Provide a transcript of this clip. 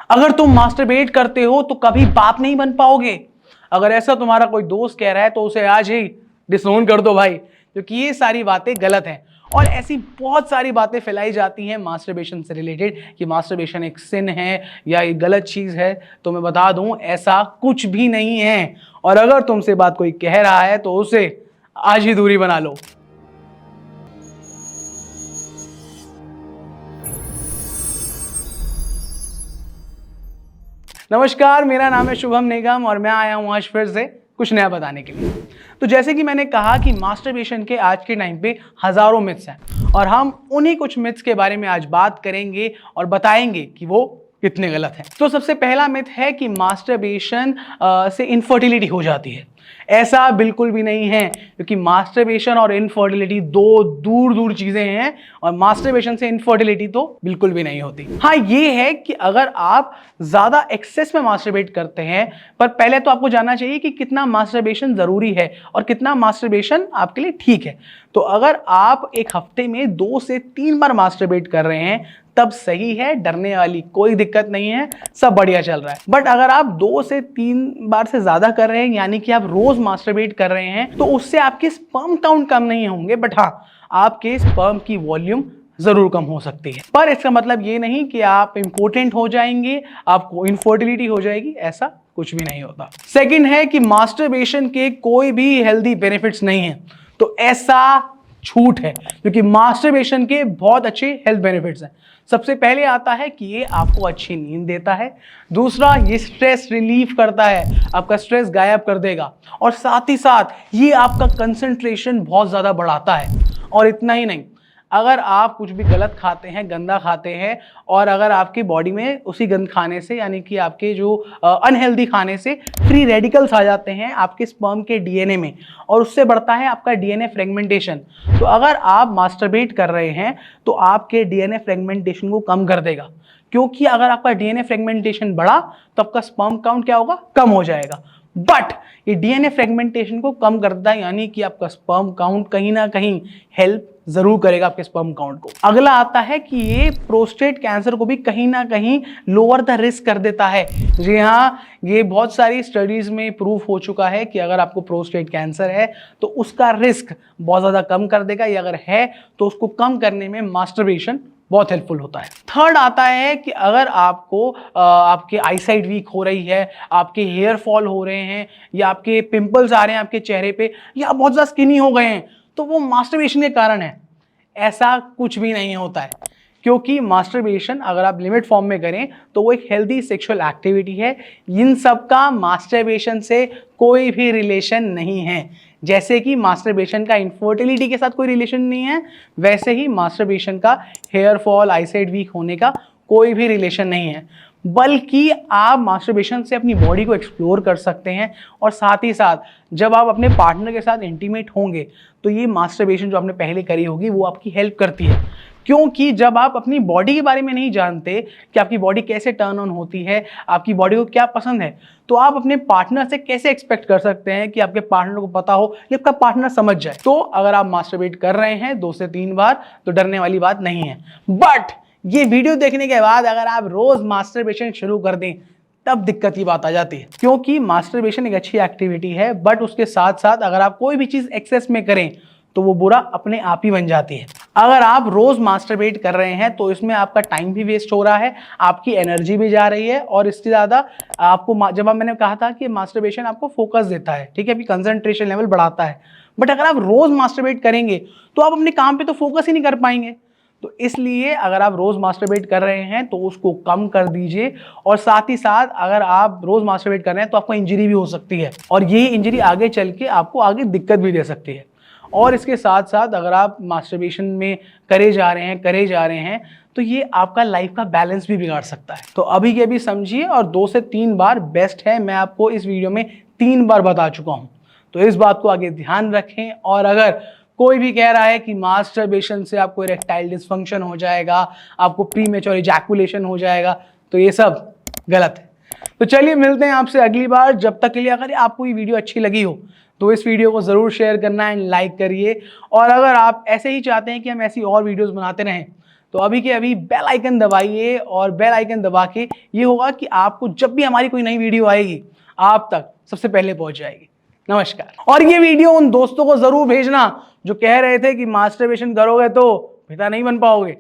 अगर तुम मास्टरबेट करते हो तो कभी बाप नहीं बन पाओगे। अगर ऐसा तुम्हारा कोई दोस्त कह रहा है तो उसे आज ही डिसोन कर दो भाई, क्योंकि ये सारी बातें गलत हैं। और ऐसी बहुत सारी बातें फैलाई जाती हैं मास्टरबेशन से रिलेटेड कि मास्टरबेशन एक सिन है या एक गलत चीज है। तो मैं बता दूं, ऐसा कुछ भी नहीं है। और अगर तुमसे बात कोई कह रहा है तो उसे आज ही दूरी बना लो। नमस्कार, मेरा नाम है शुभम निगम और मैं आया हूं आज फिर से कुछ नया बताने के लिए। तो जैसे कि मैंने कहा कि मास्टरबेशन के आज के टाइम पे हजारों मिथ्स हैं और हम उन्हीं कुछ मिथ्स के बारे में आज बात करेंगे और बताएंगे कि वो कितने गलत हैं। तो सबसे पहला मिथ है कि मास्टरबेशन से इनफर्टिलिटी हो जाती है। ऐसा बिल्कुल भी नहीं है, क्योंकि मास्टरबेशन और इनफर्टिलिटी दो दूर दूर चीजें हैं और मास्टरबेशन से इनफर्टिलिटी तो बिल्कुल भी नहीं होती। हाँ, ये है कि अगर आप ज्यादा एक्सेस में मास्टरबेट करते हैं, पर पहले तो आपको जानना चाहिए कि कितना मास्टरबेशन जरूरी है और कितना मास्टरबेशन आपके लिए ठीक है। तो अगर आप एक हफ्ते में 2 से 3 बार मास्टरबेट कर रहे हैं तब सही है, डरने वाली कोई दिक्कत नहीं है, सब बढ़िया चल रहा है। बट अगर आप 2 से 3 बार से ज्यादा कर रहे हैं, यानी कि आप रोज मास्टरबेट कर रहे हैं, तो उससे आपके स्पर्म काउंट कम नहीं होंगे, बट हाँ, आपके स्पर्म की वॉल्यूम जरूर कम हो सकती है। पर इसका मतलब ये नहीं कि आप इंपोर्टेंट हो जाएंगे, आपको इनफर्टिलिटी हो जाएगी, ऐसा कुछ भी नहीं होता। सेकंड है कि मास्टरबेशन के कोई भी हेल्दी बेनिफिट्स नहीं है। तो ऐसा झूठ है, क्योंकि मास्टरबेशन के बहुत अच्छे हेल्थ बेनिफिट्स हैं। सबसे पहले आता है कि ये आपको अच्छी नींद देता है। दूसरा, ये स्ट्रेस रिलीफ करता है, आपका स्ट्रेस गायब कर देगा। और साथ ही साथ ये आपका कंसंट्रेशन बहुत ज्यादा बढ़ाता है। और इतना ही नहीं, अगर आप कुछ भी गलत खाते हैं, गंदा खाते हैं, और अगर आपकी बॉडी में उसी गंद खाने से, यानी कि आपके जो अनहेल्दी खाने से फ्री रेडिकल्स आ जाते हैं आपके स्पर्म के डीएनए में, और उससे बढ़ता है आपका डीएनए फ्रेगमेंटेशन। तो अगर आप मास्टरबेट कर रहे हैं तो आपके डीएनए फ्रेगमेंटेशन को कम कर देगा, क्योंकि अगर आपका डीएनए फ्रेगमेंटेशन बढ़ा तो आपका स्पर्म काउंट क्या होगा, कम हो जाएगा। बट ये डीएनए फ्रेगमेंटेशन को कम करता है, यानी कि आपका स्पर्म काउंट कहीं ना कहीं हेल्प जरूर करेगा आपके स्पर्म काउंट को। अगला आता है कि ये प्रोस्टेट कैंसर को भी कहीं ना कहीं लोअर द रिस्क कर देता है। जी हाँ, ये बहुत सारी स्टडीज में प्रूफ हो चुका है कि अगर आपको प्रोस्टेट कैंसर है तो उसका रिस्क बहुत ज्यादा कम कर देगा, या अगर है तो उसको कम करने में मास्टरबेशन बहुत हेल्पफुल होता है। थर्ड आता है कि अगर आपको आपके आईसाइट वीक हो रही है, आपके हेयर फॉल हो रहे हैं, या आपके पिंपल्स आ रहे हैं आपके चेहरे पे, या बहुत ज्यादा स्किनी हो गए हैं, तो वो मास्टरबेशन के कारण है। ऐसा कुछ भी नहीं होता है, क्योंकि मास्टरबेशन अगर आप लिमिट फॉर्म में करें तो वो एक हेल्दी सेक्सुअल एक्टिविटी है। इन सब का मास्टरबेशन से कोई भी रिलेशन नहीं है। जैसे कि मास्टरबेशन का इनफर्टिलिटी के साथ कोई रिलेशन नहीं है, वैसे ही मास्टरबेशन का हेयर फॉल, आईसाइट वीक होने का कोई भी रिलेशन नहीं है। बल्कि आप मास्टरबेशन से अपनी बॉडी को एक्सप्लोर कर सकते हैं, और साथ ही साथ जब आप अपने पार्टनर के साथ इंटीमेट होंगे तो ये मास्टरबेशन जो आपने पहले करी होगी वो आपकी हेल्प करती है। क्योंकि जब आप अपनी बॉडी के बारे में नहीं जानते कि आपकी बॉडी कैसे टर्न ऑन होती है, आपकी बॉडी को क्या पसंद है, तो आप अपने पार्टनर से कैसे एक्सपेक्ट कर सकते हैं कि आपके पार्टनर को पता हो या आपका पार्टनर समझ जाए। तो अगर आप मास्टरबेट कर रहे हैं 2 से 3 बार तो डरने वाली बात नहीं है। बट ये वीडियो देखने के बाद अगर आप रोज मास्टरबेशन शुरू कर दें तब दिक्कत की बात आ जाती है, क्योंकि मास्टरबेशन एक अच्छी एक्टिविटी है, बट उसके साथ साथ अगर आप कोई भी चीज एक्सेस में करें तो वो बुरा अपने आप ही बन जाती है। अगर आप रोज मास्टरबेट कर रहे हैं तो इसमें आपका टाइम भी वेस्ट हो रहा है, आपकी एनर्जी भी जा रही है, और इससे ज्यादा आपको, जब मैंने कहा था कि मास्टरबेशन आपको फोकस देता है, ठीक है, आपकी कंसंट्रेशन लेवल बढ़ाता है, बट अगर आप रोज मास्टरबेट करेंगे तो आप अपने काम पे तो फोकस ही नहीं कर पाएंगे। तो इसलिए अगर आप रोज मास्टरबेट कर रहे हैं तो उसको कम कर दीजिए। और साथ ही साथ अगर आप रोज मास्टरबेट कर रहे हैं तो आपको इंजरी भी हो सकती है, और यही इंजरी आगे चल के आपको आगे दिक्कत भी दे सकती है। और इसके साथ साथ अगर आप मास्टरबेशन में करे जा रहे हैं तो ये आपका लाइफ का बैलेंस भी बिगाड़ सकता है। तो अभी के अभी समझिए, और 2 से 3 बार बेस्ट है। मैं आपको इस वीडियो में 3 बार बता चुका हूं, तो इस बात को आगे ध्यान रखें। और अगर कोई भी कह रहा है कि मास्टरबेशन से आपको इरेक्टाइल डिसफंक्शन हो जाएगा, आपको प्रीमेच्योर इजैकुलेशन हो जाएगा, तो ये सब गलत है। तो चलिए मिलते हैं आपसे अगली बार। जब तक के लिए अगर आपको ये वीडियो अच्छी लगी हो तो इस वीडियो को जरूर शेयर करना एंड लाइक करिए। और अगर आप ऐसे ही चाहते हैं कि हम ऐसी और वीडियोस बनाते रहें तो अभी के अभी बेल आइकन दबाइए, और बेल आइकन दबा के ये होगा कि आपको जब भी हमारी कोई नई वीडियो आएगी आप तक सबसे पहले पहुंच जाएगी। नमस्कार। और ये वीडियो उन दोस्तों को जरूर भेजना जो कह रहे थे कि मास्टरबेशन करोगे तो पिता नहीं बन पाओगे।